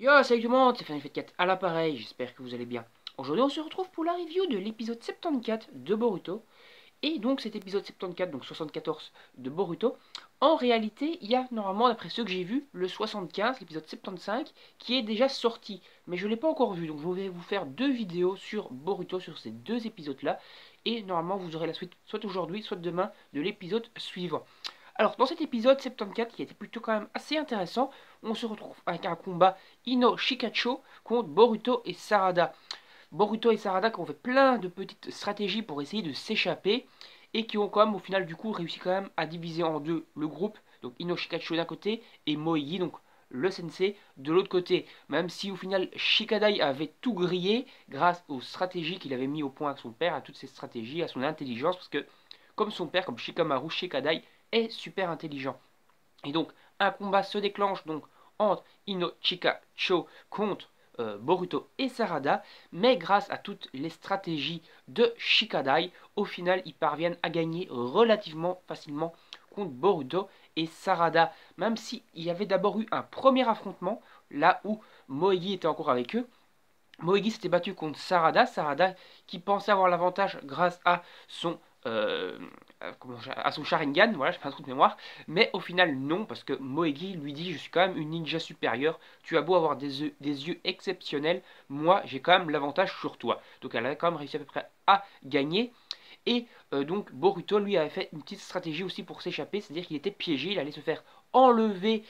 Yo, salut tout le monde, c'est Fanny4 à l'appareil, j'espère que vous allez bien. Aujourd'hui, on se retrouve pour la review de l'épisode 74 de Boruto. Et donc, cet épisode 74, donc 74 de Boruto, en réalité, il y a normalement, d'après ce que j'ai vu, le 75, l'épisode 75, qui est déjà sorti. Mais je ne l'ai pas encore vu, donc je vais vous faire deux vidéos sur Boruto, sur ces deux épisodes-là. Et normalement, vous aurez la suite, soit aujourd'hui, soit demain, de l'épisode suivant. Alors, dans cet épisode 74, qui était plutôt quand même assez intéressant, on se retrouve avec un combat Ino Shikacho contre Boruto et Sarada. Boruto et Sarada qui ont fait plein de petites stratégies pour essayer de s'échapper et qui ont quand même au final du coup réussi quand même à diviser en deux le groupe. Donc Ino Shikacho d'un côté et Moegi, donc le sensei, de l'autre côté. Même si au final Shikadai avait tout grillé grâce aux stratégies qu'il avait mis au point avec son père, à toutes ses stratégies, à son intelligence, parce que comme son père, comme Shikamaru, Shikadai est super intelligent. Et donc, un combat se déclenche donc entre Ino Cho contre Boruto et Sarada, mais grâce à toutes les stratégies de Shikadai, au final, ils parviennent à gagner relativement facilement contre Boruto et Sarada, même s'il y avait d'abord eu un premier affrontement, là où Moegi était encore avec eux. Moegi s'était battu contre Sarada, Sarada qui pensait avoir l'avantage grâce à son euh, à son Sharingan, voilà, je fais un trou de mémoire, mais au final non, parce que Moegi lui dit je suis quand même une ninja supérieure, tu as beau avoir des yeux exceptionnels, moi j'ai quand même l'avantage sur toi. Donc elle a quand même réussi à peu près à gagner, et donc Boruto lui avait fait une petite stratégie aussi pour s'échapper, c'est-à-dire qu'il était piégé, il allait se faire enlever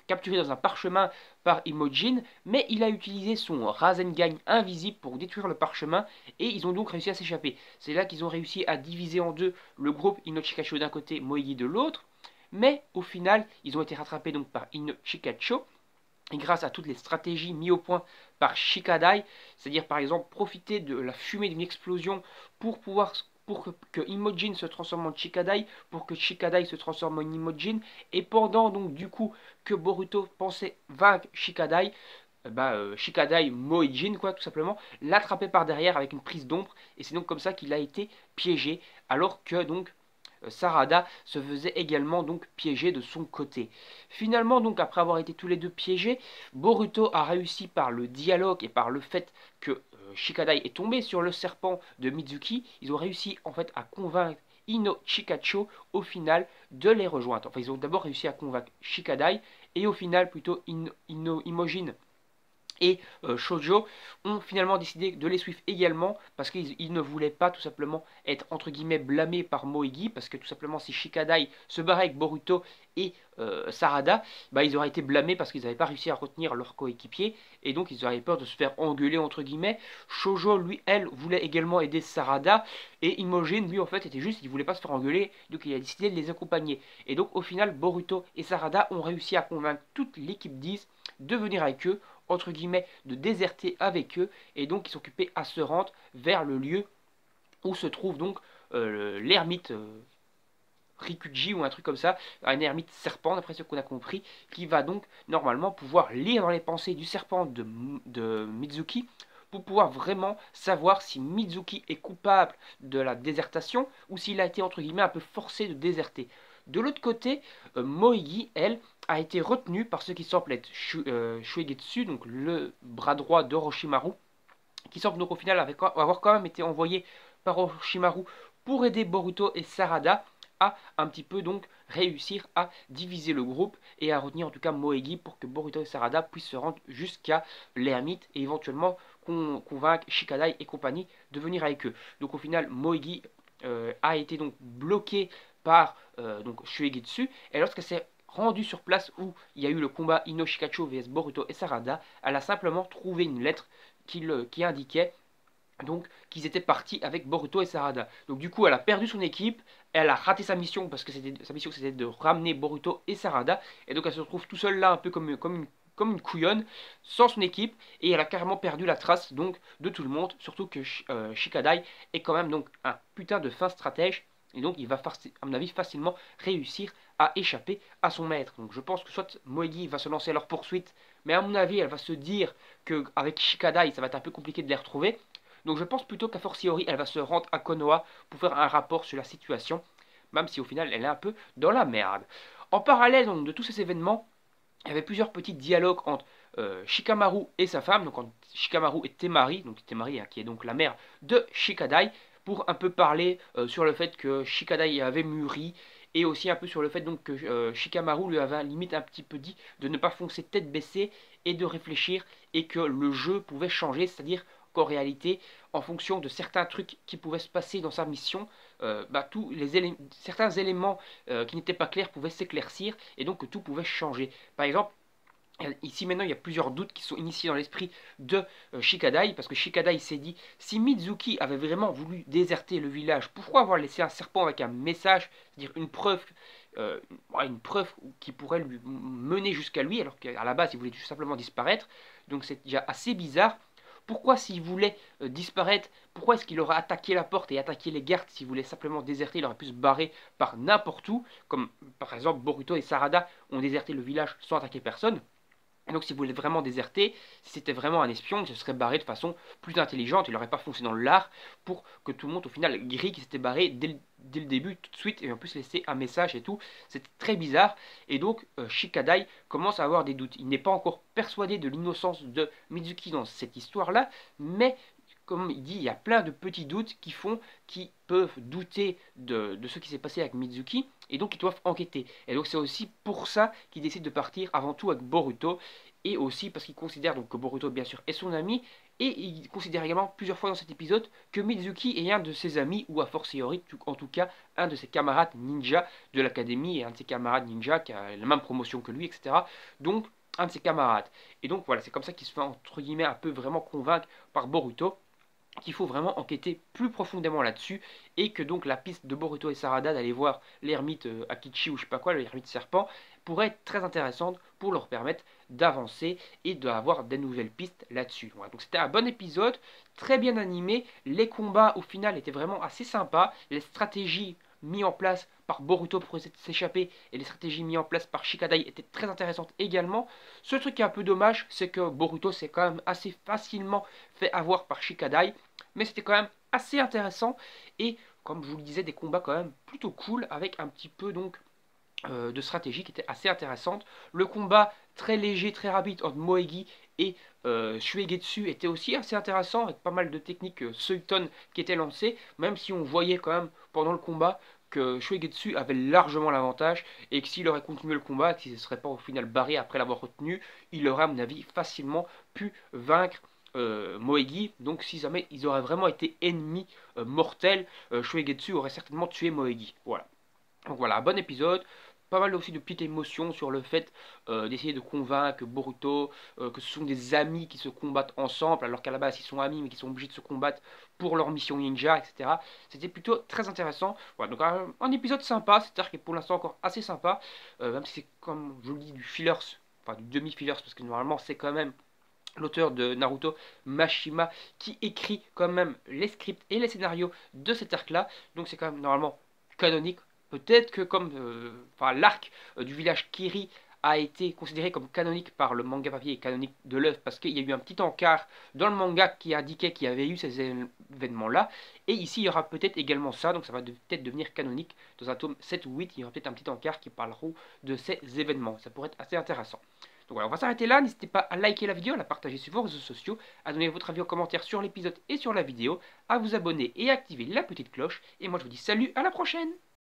capturé dans un parchemin par Imojin, mais il a utilisé son Rasengan invisible pour détruire le parchemin et ils ont donc réussi à s'échapper. C'est là qu'ils ont réussi à diviser en deux le groupe Inochikacho d'un côté, Moegi de l'autre, mais au final ils ont été rattrapés donc par Inochikacho. Et grâce à toutes les stratégies mises au point par Shikadai, c'est-à-dire par exemple profiter de la fumée d'une explosion pour que Imojin se transforme en Shikadai, pour que Shikadai se transforme en Imojin, et pendant donc du coup que Boruto pensait vaincre Shikadai, Shikadai Moejin quoi tout simplement, l'attraper par derrière avec une prise d'ombre, et c'est donc comme ça qu'il a été piégé, alors que donc Sarada se faisait également donc piéger de son côté. Finalement donc après avoir été tous les deux piégés, Boruto a réussi par le dialogue et par le fait que Shikadai est tombé sur le serpent de Mizuki, ils ont réussi en fait à convaincre Ino Chikacho au final de les rejoindre. Enfin ils ont d'abord réussi à convaincre Shikadai et au final plutôt Imojin et Shoujo ont finalement décidé de les suivre également parce qu'ils ne voulaient pas tout simplement être entre guillemets blâmés par Moegi parce que tout simplement si Shikadai se barrait avec Boruto et Sarada, bah, ils auraient été blâmés parce qu'ils n'avaient pas réussi à retenir leur coéquipier et donc ils auraient peur de se faire engueuler entre guillemets. Shoujo lui elle voulait également aider Sarada et Imogen lui en fait était juste il voulait pas se faire engueuler donc il a décidé de les accompagner et donc au final Boruto et Sarada ont réussi à convaincre toute l'équipe 10 de venir avec eux entre guillemets, de déserter avec eux, et donc ils s'occupaient à se rendre vers le lieu où se trouve donc l'ermite Rikuji ou un truc comme ça, un ermite serpent d'après ce qu'on a compris, qui va donc normalement pouvoir lire dans les pensées du serpent de Mizuki pour pouvoir vraiment savoir si Mizuki est coupable de la désertation ou s'il a été entre guillemets un peu forcé de déserter. De l'autre côté, Moegi, elle, a été retenue par ce qui semble être Shuegetsu, donc le bras droit d'Orochimaru, qui semble donc au final avoir quand même été envoyé par Orochimaru pour aider Boruto et Sarada à un petit peu donc réussir à diviser le groupe et à retenir en tout cas Moegi pour que Boruto et Sarada puissent se rendre jusqu'à l'ermite et éventuellement convaincre Shikadai et compagnie de venir avec eux. Donc au final Moegi a été donc bloqué par donc Shuegetsu et lorsqu'elle s'est rendue sur place où il y a eu le combat Inoshikacho vs Boruto et Sarada, elle a simplement trouvé une lettre qui indiquait donc qu'ils étaient partis avec Boruto et Sarada. Donc du coup, elle a perdu son équipe, elle a raté sa mission parce que sa mission c'était de ramener Boruto et Sarada, et donc elle se retrouve tout seule là, un peu comme une couillonne, sans son équipe, et elle a carrément perdu la trace donc de tout le monde, surtout que Shikadai est quand même donc un putain de fin stratège, et donc il va à mon avis facilement réussir à échapper à son maître. Donc je pense que soit Moegi va se lancer à leur poursuite, mais à mon avis elle va se dire qu'avec Shikadai ça va être un peu compliqué de les retrouver, donc je pense plutôt qu'à fortiori, elle va se rendre à Konoha pour faire un rapport sur la situation, même si au final elle est un peu dans la merde. En parallèle donc, de tous ces événements, il y avait plusieurs petits dialogues entre Shikamaru et sa femme, donc entre Shikamaru et Temari, donc Temari hein, qui est donc la mère de Shikadai, pour un peu parler sur le fait que Shikadai avait mûri, et aussi un peu sur le fait donc que Shikamaru lui avait limite un petit peu dit de ne pas foncer tête baissée et de réfléchir, et que le jeu pouvait changer, c'est-à-dire qu'en réalité, en fonction de certains trucs qui pouvaient se passer dans sa mission, certains éléments qui n'étaient pas clairs pouvaient s'éclaircir, et donc que tout pouvait changer. Par exemple, ici maintenant il y a plusieurs doutes qui sont initiés dans l'esprit de Shikadai, parce que Shikadai s'est dit, si Mizuki avait vraiment voulu déserter le village, pourquoi avoir laissé un serpent avec un message, c'est-à-dire une preuve qui pourrait lui mener jusqu'à lui, alors qu'à la base il voulait tout simplement disparaître. Donc c'est déjà assez bizarre. Pourquoi s'il voulait disparaître, pourquoi est-ce qu'il aurait attaqué la porte et attaqué les gardes? S'il voulait simplement déserter, il aurait pu se barrer par n'importe où, comme par exemple Boruto et Sarada ont déserté le village sans attaquer personne. Et donc s'il voulait vraiment déserter, si c'était vraiment un espion, il se serait barré de façon plus intelligente, il n'aurait pas foncé dans l'art pour que tout le monde au final grille qu'il s'était barré dès le début, tout de suite, et en plus laisser un message et tout. C'était très bizarre, et donc Shikadai commence à avoir des doutes. Il n'est pas encore persuadé de l'innocence de Mizuki dans cette histoire-là, mais comme il dit, il y a plein de petits doutes qui peuvent douter de ce qui s'est passé avec Mizuki, et donc ils doivent enquêter. Et donc c'est aussi pour ça qu'il décide de partir avant tout avec Boruto, et aussi parce qu'il considère donc que Boruto bien sûr est son ami, et il considère également plusieurs fois dans cet épisode que Mizuki est un de ses amis, ou a fortiori en tout cas un de ses camarades ninja de l'académie, et un de ses camarades ninja qui a la même promotion que lui, etc. Donc un de ses camarades. Et donc voilà, c'est comme ça qu'il se fait entre guillemets un peu vraiment convaincre par Boruto qu'il faut vraiment enquêter plus profondément là-dessus, et que donc la piste de Boruto et Sarada d'aller voir l'ermite Akichi ou je sais pas quoi, l'ermite serpent, pourrait être très intéressante pour leur permettre d'avancer et d'avoir des nouvelles pistes là-dessus. Voilà, donc c'était un bon épisode, très bien animé, les combats au final étaient vraiment assez sympas, les stratégies mises en place par Boruto pour s'échapper et les stratégies mises en place par Shikadai étaient très intéressantes également. Ce truc qui est un peu dommage, c'est que Boruto s'est quand même assez facilement fait avoir par Shikadai, mais c'était quand même assez intéressant, et comme je vous le disais, des combats quand même plutôt cool, avec un petit peu donc de stratégie qui était assez intéressante. Le combat très léger, très rapide entre Moegi et Shuegetsu était aussi assez intéressant, avec pas mal de techniques Suiton qui étaient lancées, même si on voyait quand même pendant le combat que Shuegetsu avait largement l'avantage, et que s'il aurait continué le combat, qu'il ne se serait pas au final barré après l'avoir retenu, il aurait à mon avis facilement pu vaincre Moegi. Donc si jamais ils auraient vraiment été ennemis mortels, Shuegetsu aurait certainement tué Moegi. Voilà. Donc voilà, bon épisode. Pas mal aussi de petites émotions sur le fait d'essayer de convaincre Boruto que ce sont des amis qui se combattent ensemble, alors qu'à la base ils sont amis mais qui sont obligés de se combattre pour leur mission ninja, etc. C'était plutôt très intéressant. Voilà, donc un épisode sympa, cet arc est pour l'instant encore assez sympa, même si c'est comme je vous le dis du fillers, enfin du demi-fillers, parce que normalement c'est quand même l'auteur de Naruto, Mashima, qui écrit quand même les scripts et les scénarios de cet arc-là, donc c'est quand même normalement canonique. Peut-être que comme l'arc du village Kiri a été considéré comme canonique par le manga papier et canonique de l'œuvre, parce qu'il y a eu un petit encart dans le manga qui indiquait qu'il y avait eu ces événements-là, et ici il y aura peut-être également ça, donc ça va peut-être devenir canonique dans un tome 7 ou 8, il y aura peut-être un petit encart qui parlera de ces événements, ça pourrait être assez intéressant. Donc voilà, on va s'arrêter là, n'hésitez pas à liker la vidéo, à la partager sur vos réseaux sociaux, à donner votre avis en commentaire sur l'épisode et sur la vidéo, à vous abonner et à activer la petite cloche, et moi je vous dis salut, à la prochaine!